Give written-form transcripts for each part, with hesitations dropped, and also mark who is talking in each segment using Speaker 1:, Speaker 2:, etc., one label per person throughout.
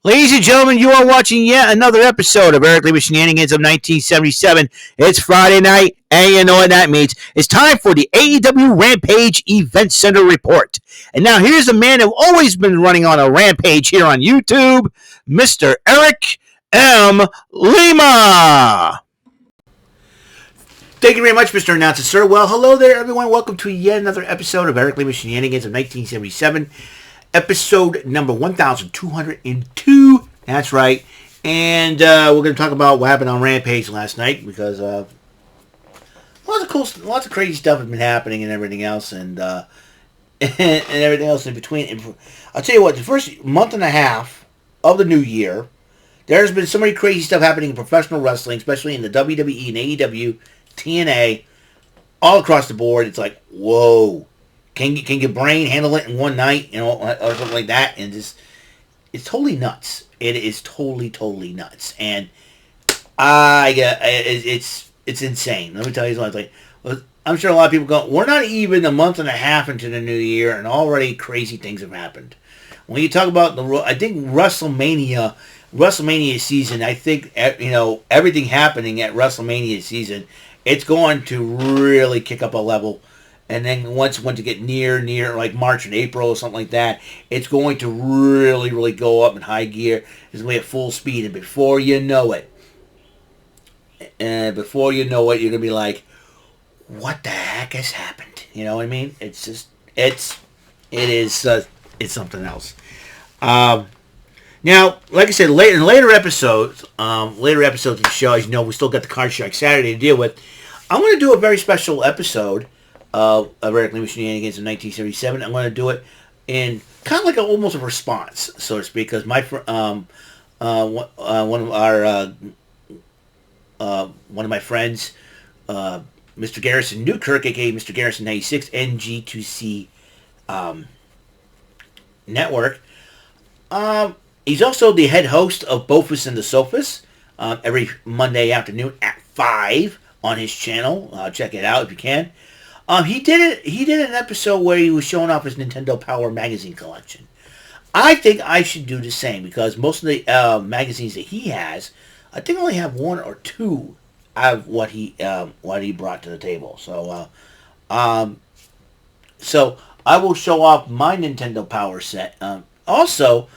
Speaker 1: Ladies and gentlemen, you are watching yet another episode of Eric Lima Shenanigans of 1977. It's Friday night, and you know what that means. It's time for the AEW Rampage Event Center Report. And now here's a man who's always been running on a rampage here on YouTube, Mr. Eric M. Lima. Thank you very much, Mr. Announcer, sir. Well, hello there, everyone. Welcome to yet another episode of Eric Lima Shenanigans of 1977. Episode number 1202. That's right. And we're going to talk about what happened on Rampage last night because lots of crazy stuff has been happening and everything else, and everything else in between. And I'll tell you what, the first month and a half of the new year, there's been so many crazy stuff happening in professional wrestling, especially in the WWE and AEW, TNA, all across the board. It's like, whoa. Can your brain handle it in one night, or something like that? And it's totally nuts. It is totally nuts. And it's insane. Let me tell you something. I'm sure a lot of people go, we're not even a month and a half into the new year, and already crazy things have happened. When you talk about I think WrestleMania season, I think, everything happening at WrestleMania season, it's going to really kick up a level. And then once to get near like March and April or something like that, it's going to really go up in high gear. It's going to be at full speed. And before you know it, you're going to be like, what the heck has happened? You know what I mean? It's something else. Now, like I said, in later episodes of the show, as you know, we still got the Card Shark Saturday to deal with. I'm going to do a very special episode of Eric Lima Shenanigans in 1977. I'm going to do it in kind of like almost a response, so to speak, because one of my friends, Mr. Garrison Newkirk, aka Mr. Garrison 96, NG2C Network. He's also the head host of Bofus and the Sofas every Monday afternoon at 5 on his channel. Check it out if you can. He did an episode where he was showing off his Nintendo Power magazine collection. I think I should do the same because most of the magazines that he has, I think I only have one or two of what he brought to the table. So I will show off my Nintendo Power set. Also,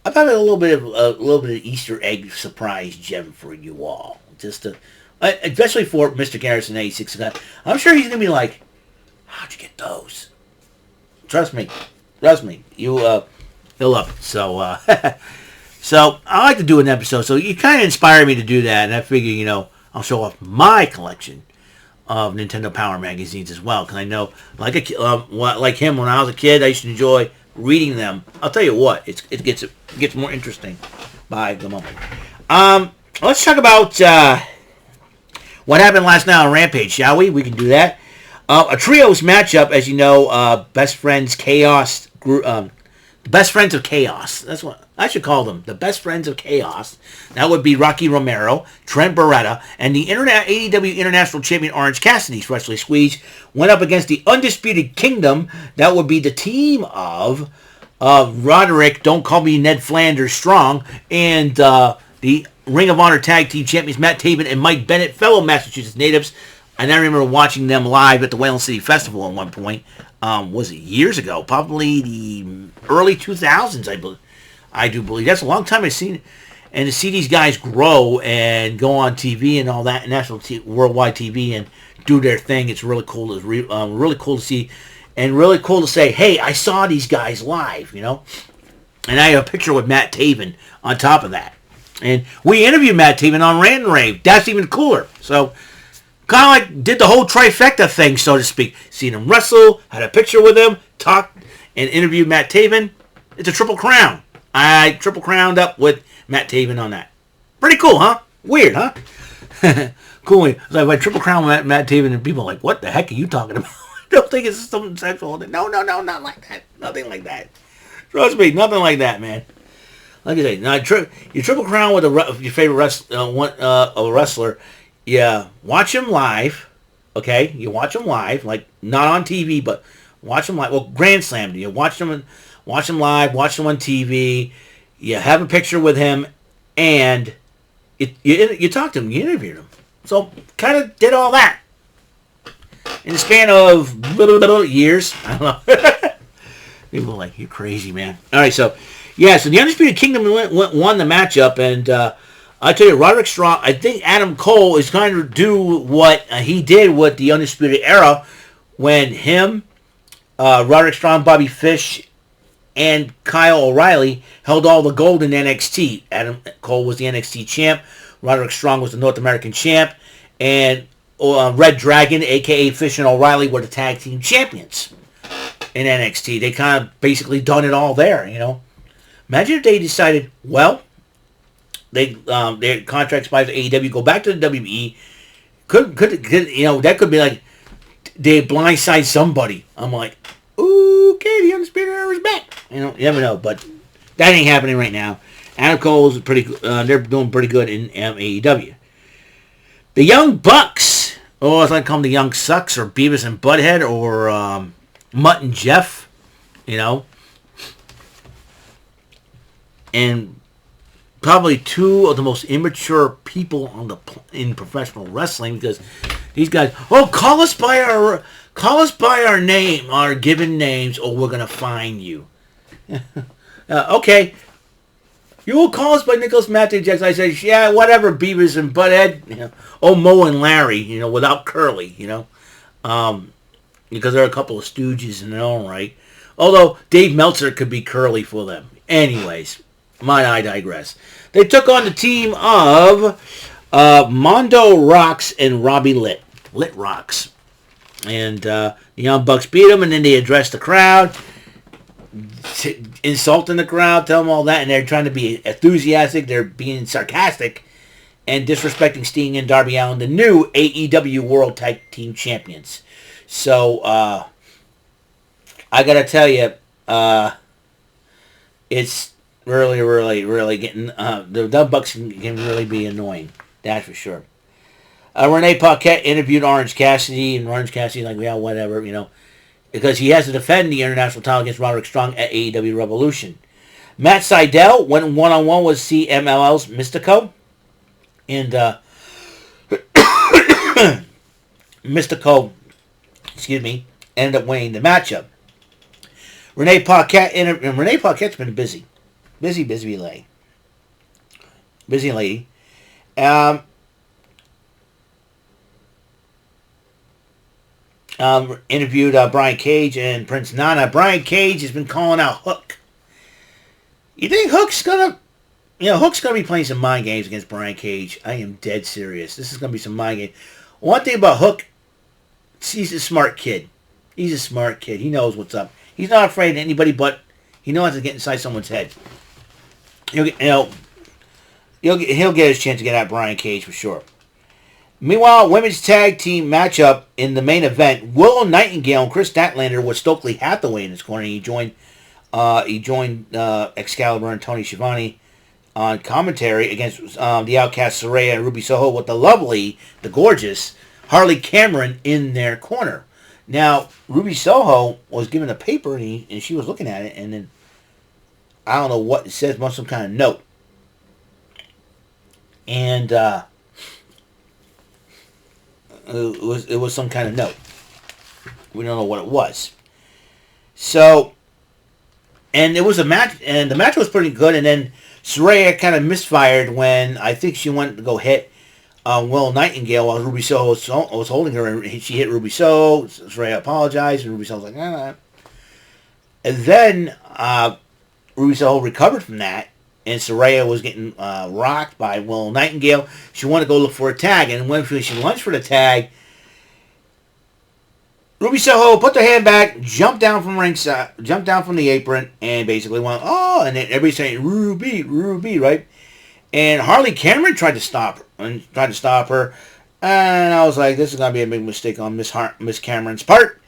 Speaker 1: I've got a little bit of Easter egg surprise gem for you all, especially for Mr. Garrison 86. I'm sure he's gonna be like, how'd you get those? Trust me. He'll love it. So, so I like to do an episode. So you kind of inspired me to do that, and I figure, I'll show off my collection of Nintendo Power magazines as well, because I know, like him, when I was a kid, I used to enjoy reading them. I'll tell you what, it gets more interesting by the moment. Let's talk about what happened last night on Rampage, shall we? We can do that. A trios matchup, as you know, Best Friends Chaos group. The Best Friends of Chaos. That's what I should call them. The Best Friends of Chaos. That would be Rocky Romero, Trent Beretta, and the AEW International Champion Orange Cassidy. Freshly squeezed went up against the Undisputed Kingdom. That would be the team of Roderick, Don't Call Me Ned Flanders Strong, and the Ring of Honor Tag Team Champions Matt Taven and Mike Bennett, fellow Massachusetts natives. And I remember watching them live at the Whalen City Festival at one point. Was it years ago? Probably the early 2000s, I do believe. That's a long time I've seen it. And to see these guys grow and go on TV and all that, worldwide TV, and do their thing, it's really cool. It's really cool to see, and really cool to say, hey, I saw these guys live, And I have a picture with Matt Taven on top of that. And we interviewed Matt Taven on Rant and Rave. That's even cooler. So, kind of like did the whole trifecta thing, so to speak. Seen him wrestle, had a picture with him, talked, and interviewed Matt Taven. It's a triple crown. I triple crowned up with Matt Taven on that. Pretty cool, huh? Weird, huh? Cool. It's like if I triple crown Matt Taven, and people are like, what the heck are you talking about? I don't think it's something sexual. No, not like that. Nothing like that. Trust me, nothing like that, man. Like I say, now you triple crown with your favorite wrestler. Yeah, watch him live, okay? You watch him live, like not on TV, but watch him live. Well, Grand Slam, you watch him live, watch him on TV. You have a picture with him, and you talked to him, you interviewed him. So kind of did all that in the span of years. I don't know. People are like, you're crazy, man. All right, so so the Undisputed Kingdom won the matchup, and I tell you, Roderick Strong. I think Adam Cole is going to do what he did with the Undisputed Era when him, Roderick Strong, Bobby Fish, and Kyle O'Reilly held all the gold in NXT. Adam Cole was the NXT champ. Roderick Strong was the North American champ. And Red Dragon, a.k.a. Fish and O'Reilly, were the tag team champions in NXT. They kind of basically done it all there, you know. Imagine if they decided, well, their contract expires at AEW, go back to the WWE. Could you know, that could be like they blindside somebody. I'm like, okay, the Undisputed Era is back. You know, you never know, but that ain't happening right now. Adam Cole's pretty. They're doing pretty good in AEW. The Young Bucks, or as I call them, the Young Sucks, or Beavis and Butthead, or Mutt and Jeff, you know, and probably two of the most immature people in professional wrestling, because these guys, call us by our name, our given names, or we're gonna fine you. Okay. You will call us by Nicholas Matthew Jackson. I say, yeah, whatever, Beavis and Butthead. You know, Mo and Larry, you know, without Curly, you know. Because they're a couple of stooges in their own right. Although Dave Meltzer could be Curly for them. Anyways, I digress. They took on the team of Mondo Rocks and Robbie Lit Rocks. And the Young Bucks beat them, and then they addressed the crowd, insulting the crowd, tell them all that, and they're trying to be enthusiastic, they're being sarcastic, and disrespecting Sting and Darby Allin, the new AEW World Tag Team Champions. So, I gotta tell you, it's really getting, the Bucks can really be annoying, that's for sure. Renee Paquette interviewed Orange Cassidy, and Orange Cassidy like, yeah, whatever, you know, because he has to defend the international title against Roderick Strong at AEW Revolution. Matt Sydal went one-on-one with CMLL's Mystico. And Mystico, ended up winning the matchup. Renee Paquette's been busy. Busy lady. Busy lady. Interviewed Brian Cage and Prince Nana. Brian Cage has been calling out Hook. You think Hook's gonna be playing some mind games against Brian Cage? I am dead serious. This is gonna be some mind game. One thing about Hook, he's a smart kid. He knows what's up. He's not afraid of anybody, but he knows how to get inside someone's head. He'll get his chance to get at Brian Cage for sure. Meanwhile, women's tag team matchup in the main event, Willow Nightingale and Chris Statlander with Stokely Hathaway in his corner. He joined Excalibur and Tony Schiavone on commentary against the Outcast Saraya and Ruby Soho with the gorgeous Harley Cameron in their corner. Now, Ruby Soho was given a paper and she was looking at it, and then I don't know what it says, some kind of note. And it was some kind of note. We don't know what it was. So, and it was a match, and the match was pretty good, and then Saraya kind of misfired when I think she went to go hit Will Nightingale while Ruby Soho was holding her, and she hit Ruby Soho. Saraya apologized, and Ruby Soho was like, nah. And then Ruby Soho recovered from that, and Saraya was getting rocked by Will Nightingale. She wanted to go look for a tag, and when she lunged for the tag, Ruby Soho put her hand back, jumped down from the apron, and basically went, and then everybody's saying, Ruby, right? And Harley Cameron tried to stop her, and I was like, this is going to be a big mistake on Miss Cameron's part.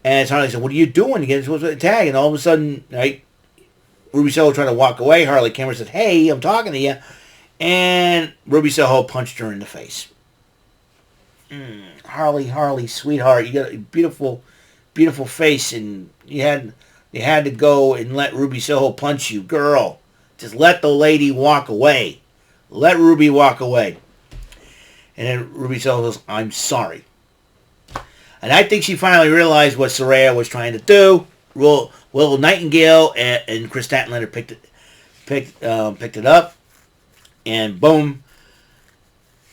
Speaker 1: And Harley said, what are you doing? You get supposed to tag, and all of a sudden, right, Ruby Soho tried to walk away. Harley Cameron said, hey, I'm talking to you. And Ruby Soho punched her in the face. Harley, sweetheart, you got a beautiful face, and you had to go and let Ruby Soho punch you. Girl, Just let the lady walk away. Let Ruby walk away. And then Ruby tells us, I'm sorry. And I think she finally realized what Saraya was trying to do. Will Nightingale and Chris Statlander picked it up. And boom.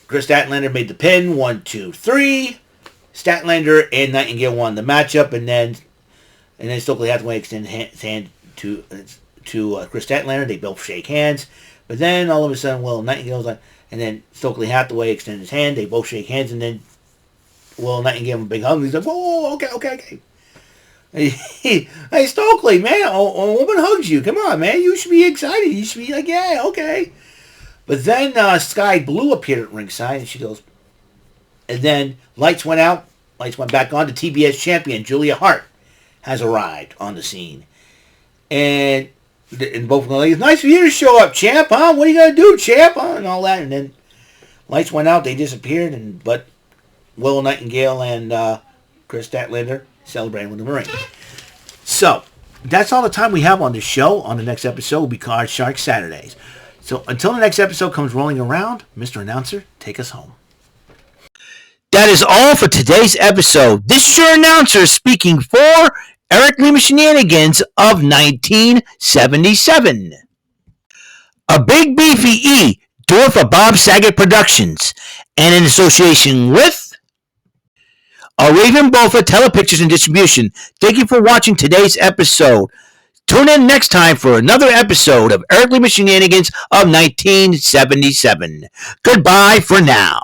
Speaker 1: Chris Statlander made the pin. 1, 2, 3. Statlander and Nightingale won the matchup. And then Stokely Hathaway extended his hand to Chris Statlander. They both shake hands. But then all of a sudden, Will Nightingale's like, and then Stokely Hathaway extended his hand. They both shake hands, and then Will Nightingale gave him a big hug. He's like, whoa, okay. Hey, Stokely, man, a woman hugs you. Come on, man. You should be excited. You should be like, yeah, okay. But then Sky Blue appeared at ringside, and she goes, and then lights went out. Lights went back on. The TBS champion, Julia Hart, has arrived on the scene. And both of them like, it's nice of you to show up, champ, huh? What are you going to do, champ? Huh? And all that. And then lights went out. They disappeared. But Will Nightingale and Chris Statlander celebrating with the ring. So, that's all the time we have on this show. On the next episode will be Card Shark Saturdays. So, until the next episode comes rolling around, Mr. Announcer, take us home. That is all for today's episode. This is your announcer speaking for Eric Lima Shenanigans of 1977. A Big Beefy E, door for Bob Saget Productions, and in association with a Raven Bofa Telepictures and Distribution. Thank you for watching today's episode. Tune in next time for another episode of Eric Lima Shenanigans of 1977. Goodbye for now.